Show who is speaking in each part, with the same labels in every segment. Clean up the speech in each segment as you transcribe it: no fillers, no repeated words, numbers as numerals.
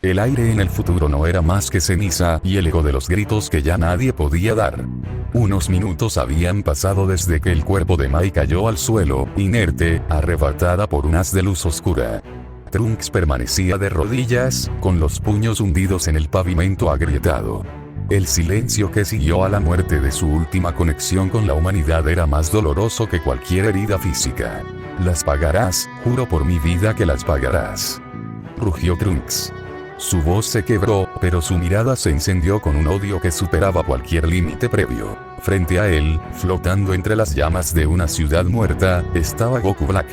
Speaker 1: El aire en el futuro no era más que ceniza y el eco de los gritos que ya nadie podía dar. Unos minutos habían pasado desde que el cuerpo de Mai cayó al suelo, inerte, arrebatada por un haz de luz oscura. Trunks permanecía de rodillas, con los puños hundidos en el pavimento agrietado. El silencio que siguió a la muerte de su última conexión con la humanidad era más doloroso que cualquier herida física. «Las pagarás, juro por mi vida que las pagarás», rugió Trunks. Su voz se quebró, pero su mirada se encendió con un odio que superaba cualquier límite previo. Frente a él, flotando entre las llamas de una ciudad muerta, estaba Goku Black.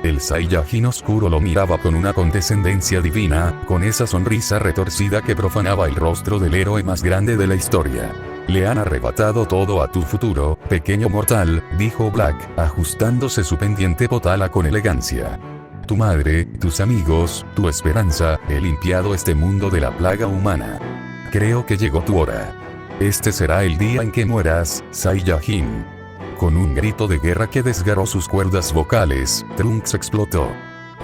Speaker 1: El Saiyajin oscuro lo miraba con una condescendencia divina, con esa sonrisa retorcida que profanaba el rostro del héroe más grande de la historia. «Le han arrebatado todo a tu futuro, pequeño mortal», dijo Black, ajustándose su pendiente potala con elegancia. «Tu madre, tus amigos, tu esperanza, he limpiado este mundo de la plaga humana. Creo que llegó tu hora. Este será el día en que mueras, Saiyajin». Con un grito de guerra que desgarró sus cuerdas vocales, Trunks explotó.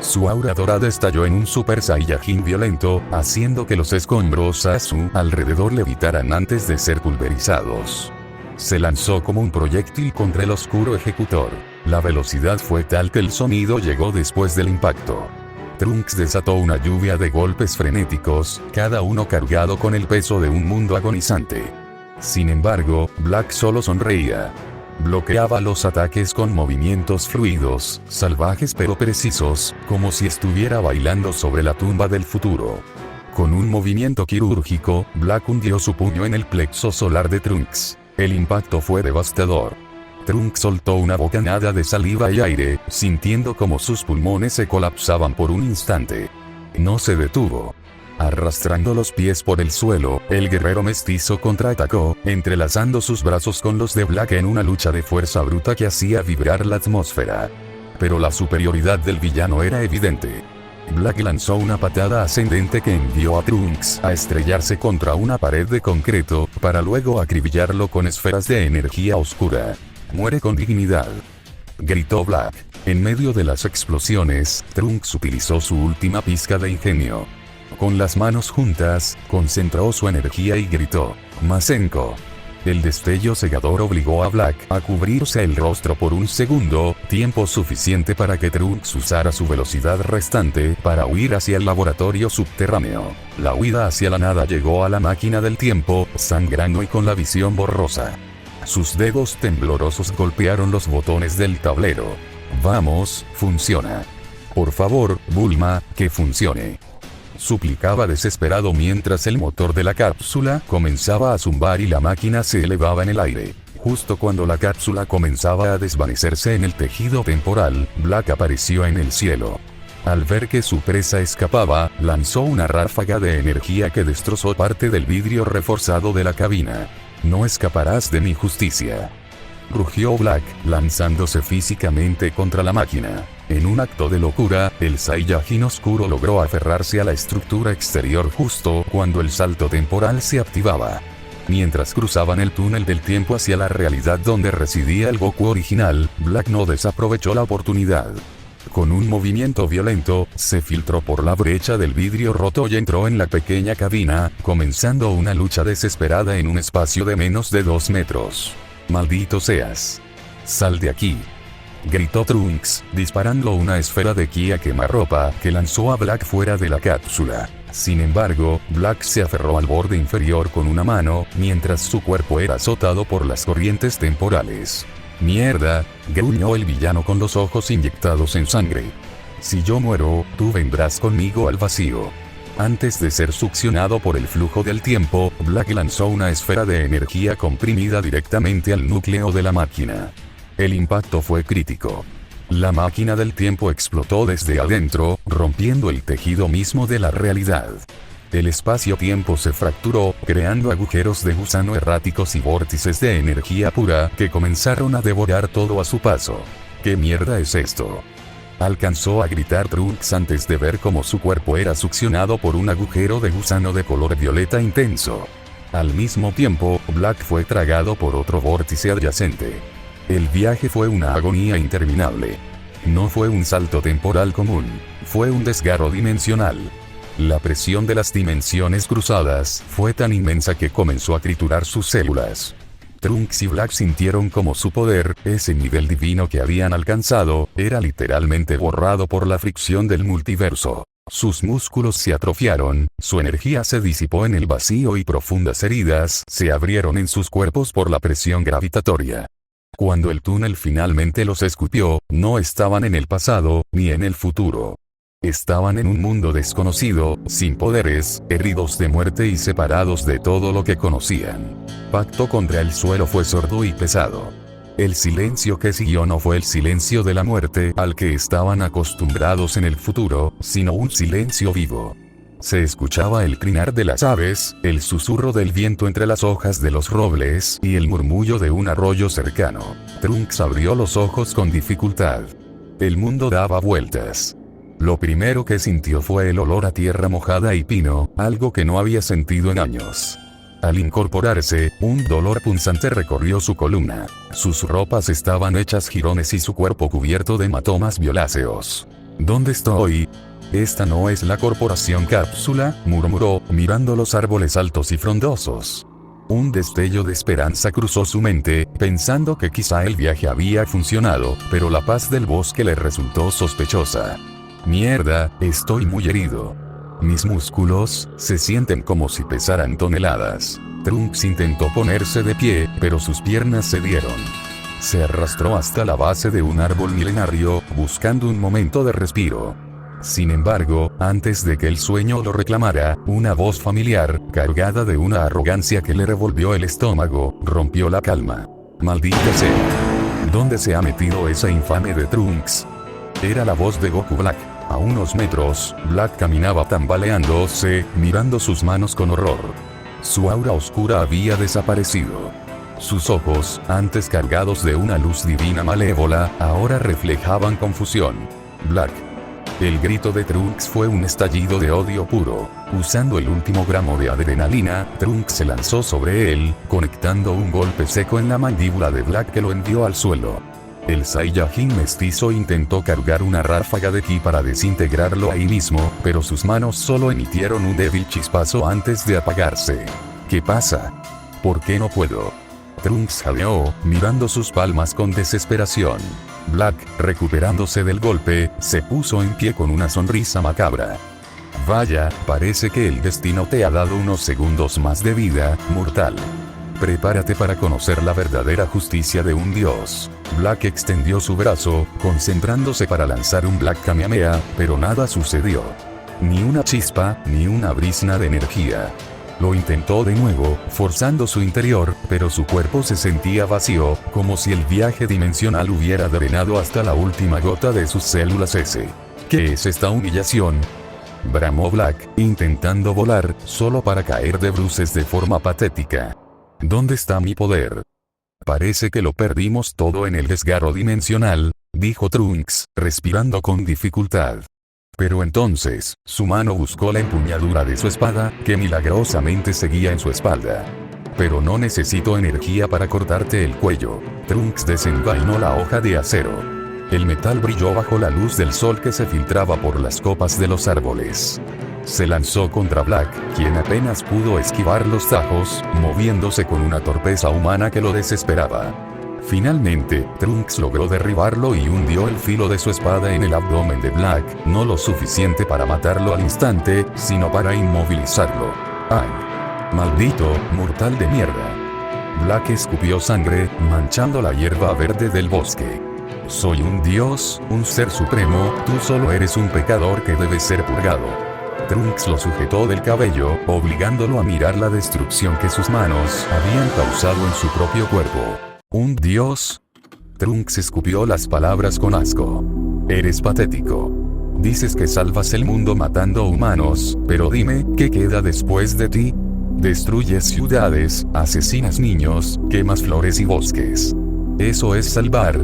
Speaker 1: Su aura dorada estalló en un Super Saiyajin violento, haciendo que los escombros a su alrededor levitaran antes de ser pulverizados. Se lanzó como un proyectil contra el oscuro ejecutor. La velocidad fue tal que el sonido llegó después del impacto. Trunks desató una lluvia de golpes frenéticos, cada uno cargado con el peso de un mundo agonizante. Sin embargo, Black solo sonreía. Bloqueaba los ataques con movimientos fluidos, salvajes pero precisos, como si estuviera bailando sobre la tumba del futuro. Con un movimiento quirúrgico, Black hundió su puño en el plexo solar de Trunks. El impacto fue devastador. Trunks soltó una bocanada de saliva y aire, sintiendo como sus pulmones se colapsaban por un instante. No se detuvo. Arrastrando los pies por el suelo, el guerrero mestizo contraatacó, entrelazando sus brazos con los de Black en una lucha de fuerza bruta que hacía vibrar la atmósfera. Pero la superioridad del villano era evidente. Black lanzó una patada ascendente que envió a Trunks a estrellarse contra una pared de concreto, para luego acribillarlo con esferas de energía oscura. «Muere con dignidad», gritó Black. En medio de las explosiones, Trunks utilizó su última pizca de ingenio. Con las manos juntas, concentró su energía y gritó: «Masenko». El destello cegador obligó a Black a cubrirse el rostro por un segundo, tiempo suficiente para que Trunks usara su velocidad restante para huir hacia el laboratorio subterráneo. La huida hacia la nada llegó a la máquina del tiempo, sangrando y con la visión borrosa. Sus dedos temblorosos golpearon los botones del tablero. «Vamos, funciona. Por favor, Bulma, que funcione», suplicaba desesperado mientras el motor de la cápsula comenzaba a zumbar y la máquina se elevaba en el aire. Justo cuando la cápsula comenzaba a desvanecerse en el tejido temporal, Black apareció en el cielo. Al ver que su presa escapaba, lanzó una ráfaga de energía que destrozó parte del vidrio reforzado de la cabina. «No escaparás de mi justicia», rugió Black, lanzándose físicamente contra la máquina. En un acto de locura, el Saiyajin oscuro logró aferrarse a la estructura exterior justo cuando el salto temporal se activaba. Mientras cruzaban el túnel del tiempo hacia la realidad donde residía el Goku original, Black no desaprovechó la oportunidad. Con un movimiento violento, se filtró por la brecha del vidrio roto y entró en la pequeña cabina, comenzando una lucha desesperada en un espacio de menos de 2 metros. «Maldito seas. Sal de aquí», gritó Trunks, disparando una esfera de ki a quemarropa que lanzó a Black fuera de la cápsula. Sin embargo, Black se aferró al borde inferior con una mano, mientras su cuerpo era azotado por las corrientes temporales. «Mierda», gruñó el villano con los ojos inyectados en sangre. «Si yo muero, tú vendrás conmigo al vacío». Antes de ser succionado por el flujo del tiempo, Black lanzó una esfera de energía comprimida directamente al núcleo de la máquina. El impacto fue crítico. La máquina del tiempo explotó desde adentro, rompiendo el tejido mismo de la realidad. El espacio-tiempo se fracturó, creando agujeros de gusano erráticos y vórtices de energía pura que comenzaron a devorar todo a su paso. «¿Qué mierda es esto?», alcanzó a gritar Trunks antes de ver cómo su cuerpo era succionado por un agujero de gusano de color violeta intenso. Al mismo tiempo, Black fue tragado por otro vórtice adyacente. El viaje fue una agonía interminable. No fue un salto temporal común, fue un desgarro dimensional. La presión de las dimensiones cruzadas fue tan inmensa que comenzó a triturar sus células. Trunks y Black sintieron como su poder, ese nivel divino que habían alcanzado, era literalmente borrado por la fricción del multiverso. Sus músculos se atrofiaron, su energía se disipó en el vacío y profundas heridas se abrieron en sus cuerpos por la presión gravitatoria. Cuando el túnel finalmente los escupió, no estaban en el pasado, ni en el futuro. Estaban en un mundo desconocido, sin poderes, heridos de muerte y separados de todo lo que conocían. Pacto contra el suelo fue sordo y pesado. El silencio que siguió no fue el silencio de la muerte al que estaban acostumbrados en el futuro, sino un silencio vivo. Se escuchaba el trinar de las aves, el susurro del viento entre las hojas de los robles y el murmullo de un arroyo cercano. Trunks abrió los ojos con dificultad. El mundo daba vueltas. Lo primero que sintió fue el olor a tierra mojada y pino, algo que no había sentido en años. Al incorporarse, un dolor punzante recorrió su columna. Sus ropas estaban hechas jirones y su cuerpo cubierto de hematomas violáceos. ¿Dónde estoy? Esta no es la corporación Cápsula, murmuró, mirando los árboles altos y frondosos. Un destello de esperanza cruzó su mente, pensando que quizá el viaje había funcionado, pero la paz del bosque le resultó sospechosa. Mierda, estoy muy herido. Mis músculos se sienten como si pesaran toneladas. Trunks intentó ponerse de pie, pero sus piernas cedieron. Se arrastró hasta la base de un árbol milenario, buscando un momento de respiro. Sin embargo, antes de que el sueño lo reclamara, una voz familiar, cargada de una arrogancia que le revolvió el estómago, rompió la calma. Maldita sea. ¿Dónde se ha metido esa infame de Trunks? Era la voz de Goku Black. A unos metros, Black caminaba tambaleándose, mirando sus manos con horror. Su aura oscura había desaparecido. Sus ojos, antes cargados de una luz divina malévola, ahora reflejaban confusión. Black. El grito de Trunks fue un estallido de odio puro. Usando el último gramo de adrenalina, Trunks se lanzó sobre él, conectando un golpe seco en la mandíbula de Black que lo envió al suelo. El Saiyajin mestizo intentó cargar una ráfaga de ki para desintegrarlo ahí mismo, pero sus manos solo emitieron un débil chispazo antes de apagarse. ¿Qué pasa? ¿Por qué no puedo? Trunks jadeó, mirando sus palmas con desesperación. Black, recuperándose del golpe, se puso en pie con una sonrisa macabra. Vaya, parece que el destino te ha dado unos segundos más de vida, mortal. Prepárate para conocer la verdadera justicia de un dios. Black extendió su brazo, concentrándose para lanzar un Black Kamehameha, pero nada sucedió. Ni una chispa, ni una brizna de energía. Lo intentó de nuevo, forzando su interior, pero su cuerpo se sentía vacío, como si el viaje dimensional hubiera drenado hasta la última gota de sus células S. ¿Qué es esta humillación? Bramó Black, intentando volar, solo para caer de bruces de forma patética. ¿Dónde está mi poder? Parece que lo perdimos todo en el desgarro dimensional, dijo Trunks, respirando con dificultad. Pero entonces, su mano buscó la empuñadura de su espada, que milagrosamente seguía en su espalda. Pero no necesito energía para cortarte el cuello. Trunks desenvainó la hoja de acero. El metal brilló bajo la luz del sol que se filtraba por las copas de los árboles. Se lanzó contra Black, quien apenas pudo esquivar los tajos, moviéndose con una torpeza humana que lo desesperaba. Finalmente, Trunks logró derribarlo y hundió el filo de su espada en el abdomen de Black, no lo suficiente para matarlo al instante, sino para inmovilizarlo. ¡Ay! ¡Maldito, mortal de mierda! Black escupió sangre, manchando la hierba verde del bosque. Soy un dios, un ser supremo, tú solo eres un pecador que debe ser purgado. Trunks lo sujetó del cabello, obligándolo a mirar la destrucción que sus manos habían causado en su propio cuerpo. ¿Un dios? Trunks escupió las palabras con asco. Eres patético. Dices que salvas el mundo matando humanos, pero dime, ¿qué queda después de ti? Destruyes ciudades, asesinas niños, quemas flores y bosques. ¿Eso es salvar?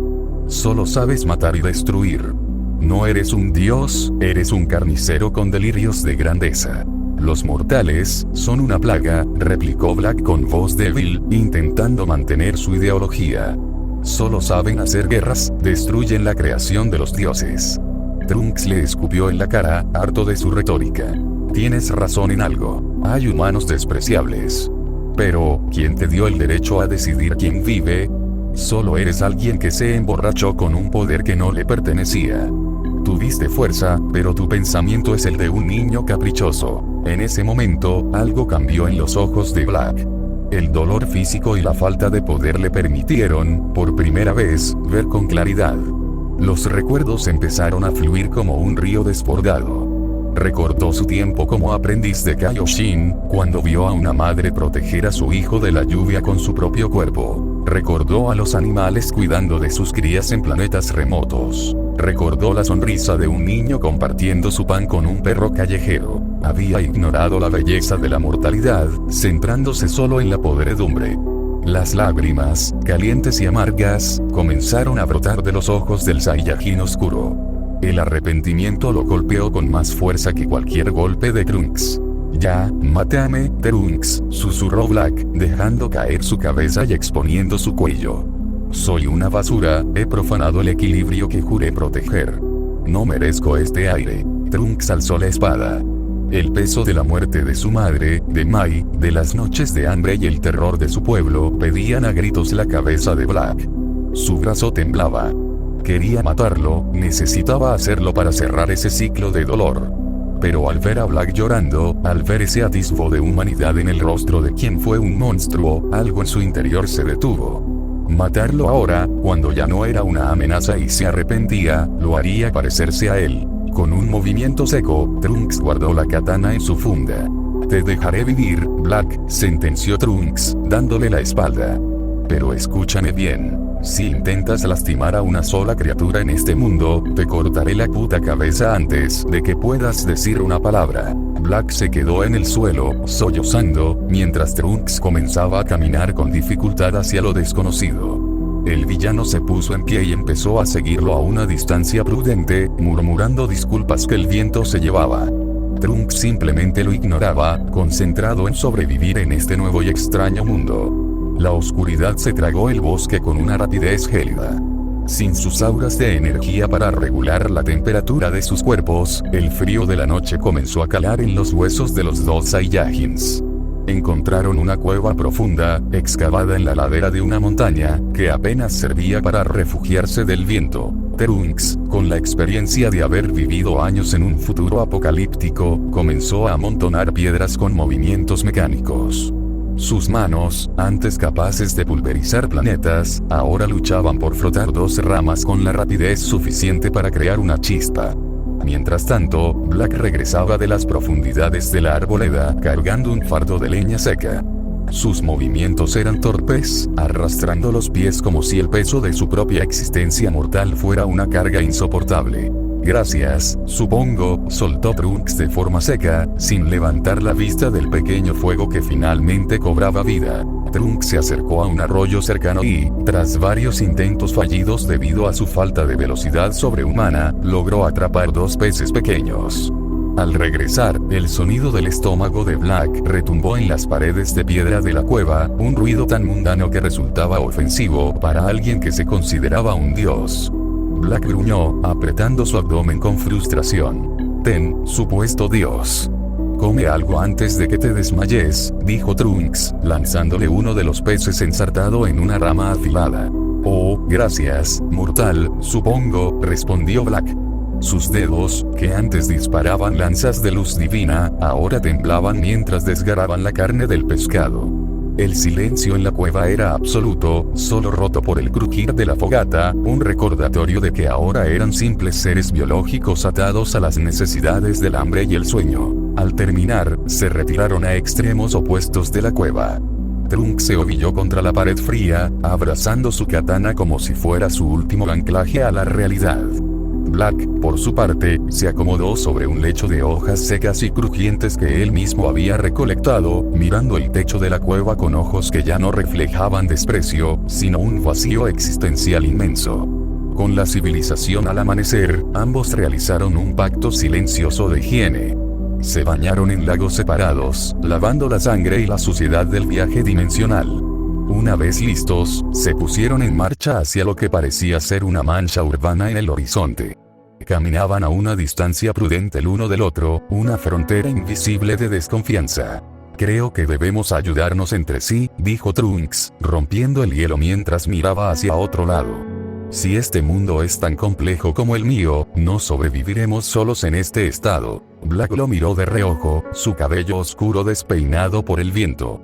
Speaker 1: Solo sabes matar y destruir. No eres un dios, eres un carnicero con delirios de grandeza. Los mortales son una plaga, replicó Black con voz débil, intentando mantener su ideología. Solo saben hacer guerras, destruyen la creación de los dioses. Trunks le escupió en la cara, harto de su retórica. Tienes razón en algo. Hay humanos despreciables. Pero, ¿quién te dio el derecho a decidir quién vive? Solo eres alguien que se emborrachó con un poder que no le pertenecía. Tuviste fuerza, pero tu pensamiento es el de un niño caprichoso. En ese momento, algo cambió en los ojos de Black. El dolor físico y la falta de poder le permitieron, por primera vez, ver con claridad. Los recuerdos empezaron a fluir como un río desbordado. Recordó su tiempo como aprendiz de Kaioshin, cuando vio a una madre proteger a su hijo de la lluvia con su propio cuerpo. Recordó a los animales cuidando de sus crías en planetas remotos. Recordó la sonrisa de un niño compartiendo su pan con un perro callejero. Había ignorado la belleza de la mortalidad, centrándose solo en la podredumbre. Las lágrimas, calientes y amargas, comenzaron a brotar de los ojos del Saiyajin oscuro. El arrepentimiento lo golpeó con más fuerza que cualquier golpe de Trunks. Ya, mátame, Trunks, susurró Black, dejando caer su cabeza y exponiendo su cuello. Soy una basura, he profanado el equilibrio que juré proteger. No merezco este aire. Trunks alzó la espada. El peso de la muerte de su madre, de Mai, de las noches de hambre y el terror de su pueblo pedían a gritos la cabeza de Black. Su brazo temblaba. Quería matarlo, necesitaba hacerlo para cerrar ese ciclo de dolor. Pero al ver a Black llorando, al ver ese atisbo de humanidad en el rostro de quien fue un monstruo, algo en su interior se detuvo. Matarlo ahora, cuando ya no era una amenaza y se arrepentía, lo haría parecerse a él. Con un movimiento seco, Trunks guardó la katana en su funda. Te dejaré vivir, Black, sentenció Trunks, dándole la espalda. Pero escúchame bien. Si intentas lastimar a una sola criatura en este mundo, te cortaré la puta cabeza antes de que puedas decir una palabra. Black se quedó en el suelo, sollozando, mientras Trunks comenzaba a caminar con dificultad hacia lo desconocido. El villano se puso en pie y empezó a seguirlo a una distancia prudente, murmurando disculpas que el viento se llevaba. Trunks simplemente lo ignoraba, concentrado en sobrevivir en este nuevo y extraño mundo. La oscuridad se tragó el bosque con una rapidez gélida. Sin sus auras de energía para regular la temperatura de sus cuerpos, el frío de la noche comenzó a calar en los huesos de los dos Saiyajins. Encontraron una cueva profunda, excavada en la ladera de una montaña, que apenas servía para refugiarse del viento. Trunks, con la experiencia de haber vivido años en un futuro apocalíptico, comenzó a amontonar piedras con movimientos mecánicos. Sus manos, antes capaces de pulverizar planetas, ahora luchaban por frotar dos ramas con la rapidez suficiente para crear una chispa. Mientras tanto, Black regresaba de las profundidades de la arboleda, cargando un fardo de leña seca. Sus movimientos eran torpes, arrastrando los pies como si el peso de su propia existencia mortal fuera una carga insoportable. Gracias, supongo, soltó Trunks de forma seca, sin levantar la vista del pequeño fuego que finalmente cobraba vida. Trunks se acercó a un arroyo cercano y, tras varios intentos fallidos debido a su falta de velocidad sobrehumana, logró atrapar dos peces pequeños. Al regresar, el sonido del estómago de Black retumbó en las paredes de piedra de la cueva, un ruido tan mundano que resultaba ofensivo para alguien que se consideraba un dios. Black gruñó, apretando su abdomen con frustración. Ten, supuesto dios. Come algo antes de que te desmayes, dijo Trunks, lanzándole uno de los peces ensartado en una rama afilada. Oh, gracias, mortal, supongo, respondió Black. Sus dedos, que antes disparaban lanzas de luz divina, ahora temblaban mientras desgarraban la carne del pescado. El silencio en la cueva era absoluto, solo roto por el crujir de la fogata, un recordatorio de que ahora eran simples seres biológicos atados a las necesidades del hambre y el sueño. Al terminar, se retiraron a extremos opuestos de la cueva. Trunks se ovilló contra la pared fría, abrazando su katana como si fuera su último anclaje a la realidad. Black, por su parte, se acomodó sobre un lecho de hojas secas y crujientes que él mismo había recolectado, mirando el techo de la cueva con ojos que ya no reflejaban desprecio, sino un vacío existencial inmenso. Con la civilización al amanecer, ambos realizaron un pacto silencioso de higiene. Se bañaron en lagos separados, lavando la sangre y la suciedad del viaje dimensional. Una vez listos, se pusieron en marcha hacia lo que parecía ser una mancha urbana en el horizonte. Caminaban a una distancia prudente el uno del otro, una frontera invisible de desconfianza. Creo que debemos ayudarnos entre sí, dijo Trunks, rompiendo el hielo mientras miraba hacia otro lado. Si este mundo es tan complejo como el mío, no sobreviviremos solos en este estado. Black lo miró de reojo, su cabello oscuro despeinado por el viento.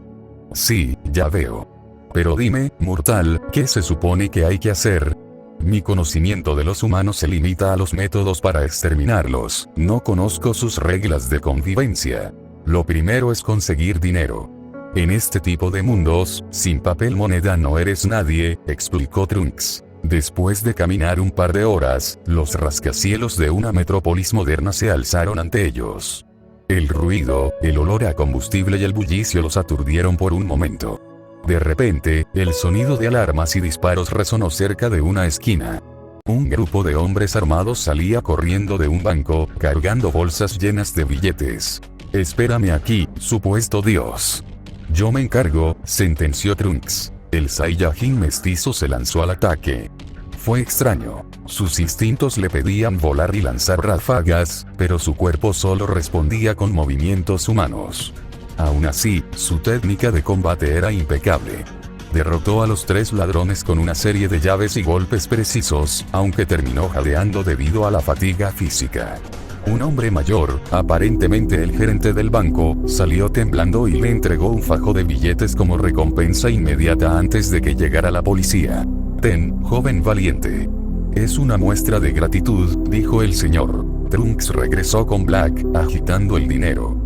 Speaker 1: Sí, ya veo. Pero dime, mortal, ¿qué se supone que hay que hacer? Mi conocimiento de los humanos se limita a los métodos para exterminarlos, no conozco sus reglas de convivencia. Lo primero es conseguir dinero. En este tipo de mundos, sin papel moneda no eres nadie, explicó Trunks. Después de caminar un par de horas, los rascacielos de una metrópolis moderna se alzaron ante ellos. El ruido, el olor a combustible y el bullicio los aturdieron por un momento. De repente, el sonido de alarmas y disparos resonó cerca de una esquina. Un grupo de hombres armados salía corriendo de un banco, cargando bolsas llenas de billetes. Espérame aquí, supuesto dios. Yo me encargo, sentenció Trunks. El Saiyajin mestizo se lanzó al ataque. Fue extraño. Sus instintos le pedían volar y lanzar ráfagas, pero su cuerpo solo respondía con movimientos humanos. Aún así, su técnica de combate era impecable. Derrotó a los 3 ladrones con una serie de llaves y golpes precisos, aunque terminó jadeando debido a la fatiga física. Un hombre mayor, aparentemente el gerente del banco, salió temblando y le entregó un fajo de billetes como recompensa inmediata antes de que llegara la policía. Ten, joven valiente. Es una muestra de gratitud, dijo el señor. Trunks regresó con Black, agitando el dinero.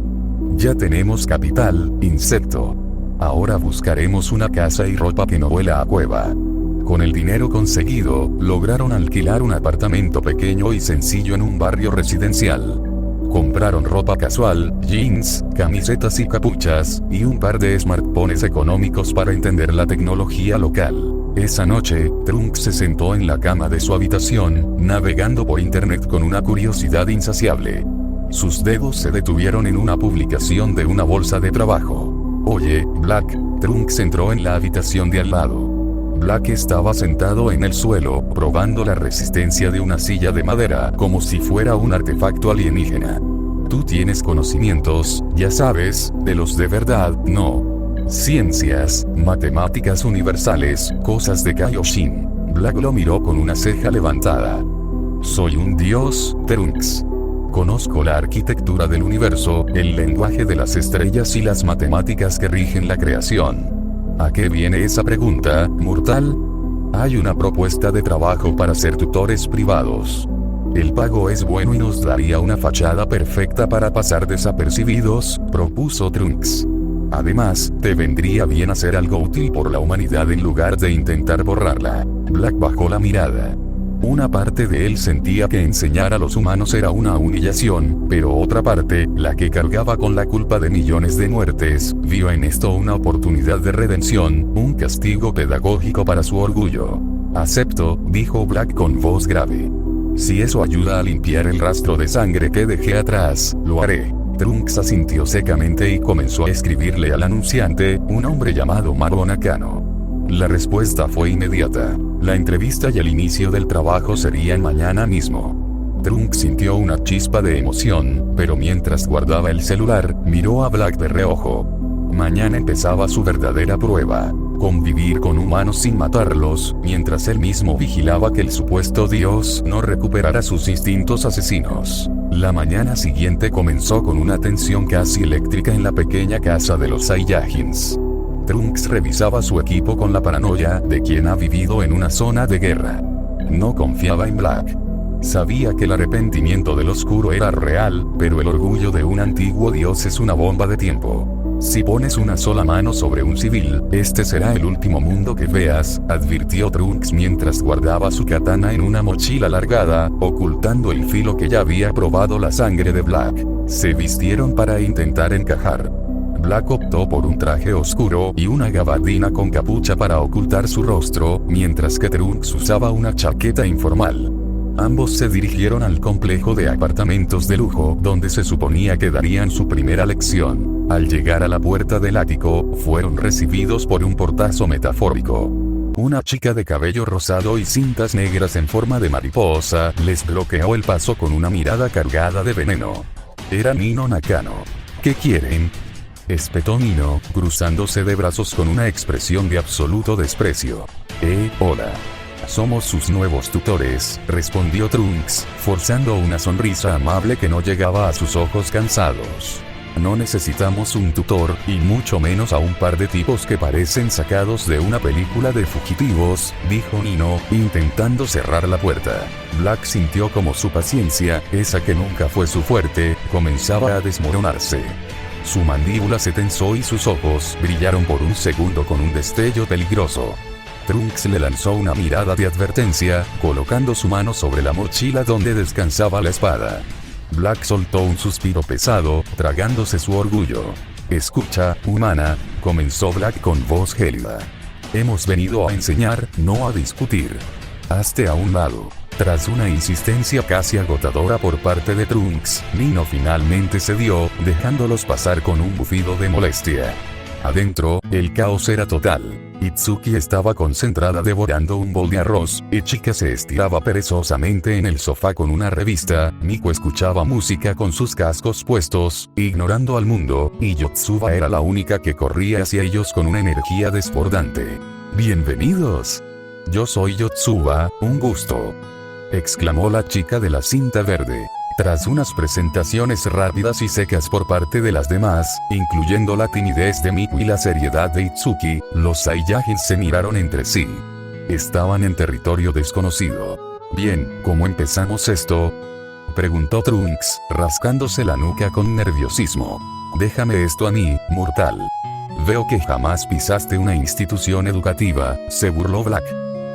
Speaker 1: Ya tenemos capital, insecto. Ahora buscaremos una casa y ropa que no huela a cueva. Con el dinero conseguido, lograron alquilar un apartamento pequeño y sencillo en un barrio residencial. Compraron ropa casual, jeans, camisetas y capuchas, y un par de smartphones económicos para entender la tecnología local. Esa noche, Trunks se sentó en la cama de su habitación, navegando por internet con una curiosidad insaciable. Sus dedos se detuvieron en una publicación de una bolsa de trabajo. Oye, Black, Trunks entró en la habitación de al lado. Black estaba sentado en el suelo, probando la resistencia de una silla de madera, como si fuera un artefacto alienígena. Tú tienes conocimientos, ya sabes, de los de verdad, ¿no? Ciencias, matemáticas universales, cosas de Kaioshin. Black lo miró con una ceja levantada. Soy un dios, Trunks. Conozco la arquitectura del universo, el lenguaje de las estrellas y las matemáticas que rigen la creación. ¿A qué viene esa pregunta, mortal? Hay una propuesta de trabajo para ser tutores privados. El pago es bueno y nos daría una fachada perfecta para pasar desapercibidos, propuso Trunks. Además, te vendría bien hacer algo útil por la humanidad en lugar de intentar borrarla. Black bajó la mirada. Una parte de él sentía que enseñar a los humanos era una humillación, pero otra parte, la que cargaba con la culpa de millones de muertes, vio en esto una oportunidad de redención, un castigo pedagógico para su orgullo. Acepto, dijo Black con voz grave. Si eso ayuda a limpiar el rastro de sangre que dejé atrás, lo haré. Trunks asintió secamente y comenzó a escribirle al anunciante, un hombre llamado Maru Nakano. La respuesta fue inmediata. La entrevista y el inicio del trabajo serían mañana mismo. Trunks sintió una chispa de emoción, pero mientras guardaba el celular, miró a Black de reojo. Mañana empezaba su verdadera prueba. Convivir con humanos sin matarlos, mientras él mismo vigilaba que el supuesto dios no recuperara sus instintos asesinos. La mañana siguiente comenzó con una tensión casi eléctrica en la pequeña casa de los Saiyajins. Trunks revisaba su equipo con la paranoia de quien ha vivido en una zona de guerra. No confiaba en Black. Sabía que el arrepentimiento del oscuro era real, pero el orgullo de un antiguo dios es una bomba de tiempo. Si pones una sola mano sobre un civil, este será el último mundo que veas, advirtió Trunks mientras guardaba su katana en una mochila alargada, ocultando el filo que ya había probado la sangre de Black. Se vistieron para intentar encajar. Black optó por un traje oscuro y una gabardina con capucha para ocultar su rostro, mientras que Trunks usaba una chaqueta informal. Ambos se dirigieron al complejo de apartamentos de lujo, donde se suponía que darían su primera lección. Al llegar a la puerta del ático, fueron recibidos por un portazo metafórico. Una chica de cabello rosado y cintas negras en forma de mariposa les bloqueó el paso con una mirada cargada de veneno. Era Nino Nakano. ¿Qué quieren?, espetó Nino, cruzándose de brazos con una expresión de absoluto desprecio. Hola. Somos sus nuevos tutores, respondió Trunks, forzando una sonrisa amable que no llegaba a sus ojos cansados. No necesitamos un tutor, y mucho menos a un par de tipos que parecen sacados de una película de fugitivos, dijo Nino, intentando cerrar la puerta. Black sintió como su paciencia, esa que nunca fue su fuerte, comenzaba a desmoronarse. Su mandíbula se tensó y sus ojos brillaron por un segundo con un destello peligroso. Trunks le lanzó una mirada de advertencia, colocando su mano sobre la mochila donde descansaba la espada. Black soltó un suspiro pesado, tragándose su orgullo. Escucha, humana, comenzó Black con voz gélida. Hemos venido a enseñar, no a discutir. Hazte a un lado. Tras una insistencia casi agotadora por parte de Trunks, Nino finalmente cedió, dejándolos pasar con un bufido de molestia. Adentro, el caos era total. Itsuki estaba concentrada devorando un bol de arroz, Ichika se estiraba perezosamente en el sofá con una revista, Miko escuchaba música con sus cascos puestos, ignorando al mundo, y Yotsuba era la única que corría hacia ellos con una energía desbordante. ¡Bienvenidos! Yo soy Yotsuba, un gusto, exclamó la chica de la cinta verde. Tras unas presentaciones rápidas y secas por parte de las demás, incluyendo la timidez de Miku y la seriedad de Itsuki, los Saiyajins se miraron entre sí. Estaban en territorio desconocido. Bien, ¿cómo empezamos esto?, preguntó Trunks, rascándose la nuca con nerviosismo. Déjame esto a mí, mortal. Veo que jamás pisaste una institución educativa, se burló Black.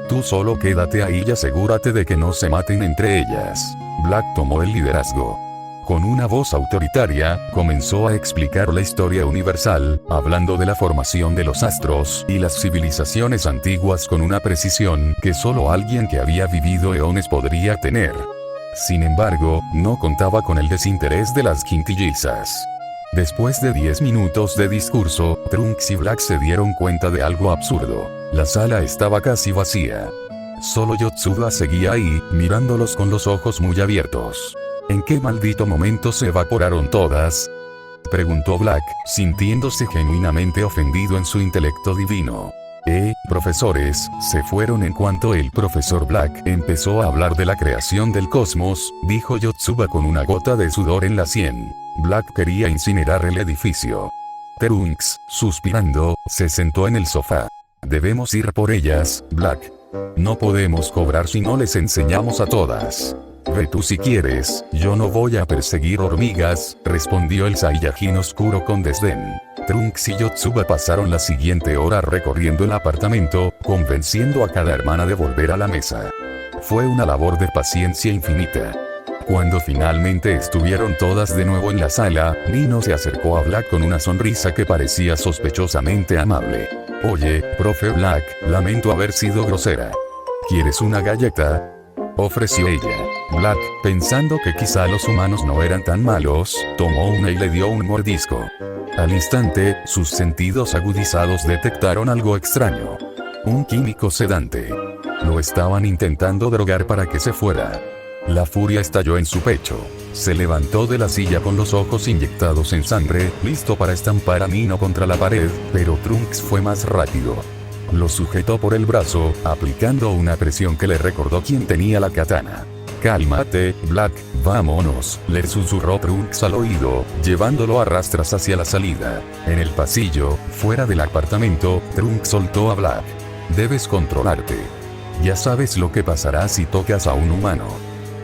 Speaker 1: Tú solo quédate ahí y asegúrate de que no se maten entre ellas. Black tomó el liderazgo. Con una voz autoritaria, comenzó a explicar la historia universal, hablando de la formación de los astros y las civilizaciones antiguas con una precisión que solo alguien que había vivido eones podría tener. Sin embargo, no contaba con el desinterés de las quintillizas. Después de 10 minutos de discurso, Trunks y Black se dieron cuenta de algo absurdo. La sala estaba casi vacía. Solo Yotsuba seguía ahí, mirándolos con los ojos muy abiertos. ¿En qué maldito momento se evaporaron todas?, preguntó Black, sintiéndose genuinamente ofendido en su intelecto divino. Profesores, se fueron en cuanto el profesor Black empezó a hablar de la creación del cosmos, dijo Yotsuba con una gota de sudor en la sien. Black quería incinerar el edificio. Trunks, suspirando, se sentó en el sofá. Debemos ir por ellas, Black. No podemos cobrar si no les enseñamos a todas. Ve tú si quieres, yo no voy a perseguir hormigas, respondió el Saiyajin oscuro con desdén. Trunks y Yotsuba pasaron la siguiente hora recorriendo el apartamento, convenciendo a cada hermana de volver a la mesa. Fue una labor de paciencia infinita. Cuando finalmente estuvieron todas de nuevo en la sala, Nino se acercó a Black con una sonrisa que parecía sospechosamente amable. Oye, profe Black, lamento haber sido grosera. ¿Quieres una galleta?, ofreció ella. Black, pensando que quizá los humanos no eran tan malos, tomó una y le dio un mordisco. Al instante, sus sentidos agudizados detectaron algo extraño. Un químico sedante. Lo estaban intentando drogar para que se fuera. La furia estalló en su pecho. Se levantó de la silla con los ojos inyectados en sangre, listo para estampar a Nino contra la pared, pero Trunks fue más rápido. Lo sujetó por el brazo, aplicando una presión que le recordó quién tenía la katana. Cálmate, Black, vámonos, le susurró Trunks al oído, llevándolo a rastras hacia la salida. En el pasillo, fuera del apartamento, Trunks soltó a Black. Debes controlarte. Ya sabes lo que pasará si tocas a un humano.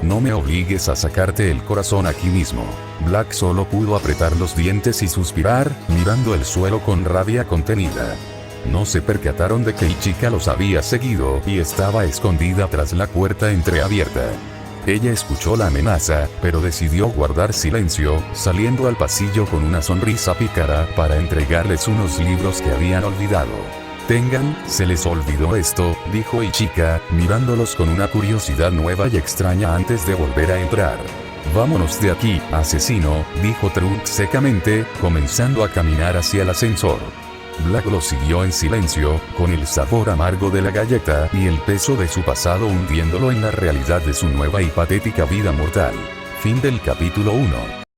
Speaker 1: No me obligues a sacarte el corazón aquí mismo. Black solo pudo apretar los dientes y suspirar, mirando el suelo con rabia contenida. No se percataron de que Ichika los había seguido y estaba escondida tras la puerta entreabierta. Ella escuchó la amenaza, pero decidió guardar silencio, saliendo al pasillo con una sonrisa pícara para entregarles unos libros que habían olvidado. Tengan, se les olvidó esto, dijo Ichika, mirándolos con una curiosidad nueva y extraña antes de volver a entrar. Vámonos de aquí, asesino, dijo Trunks secamente, comenzando a caminar hacia el ascensor. Black lo siguió en silencio, con el sabor amargo de la galleta y el peso de su pasado hundiéndolo en la realidad de su nueva y patética vida mortal. Fin del capítulo 1.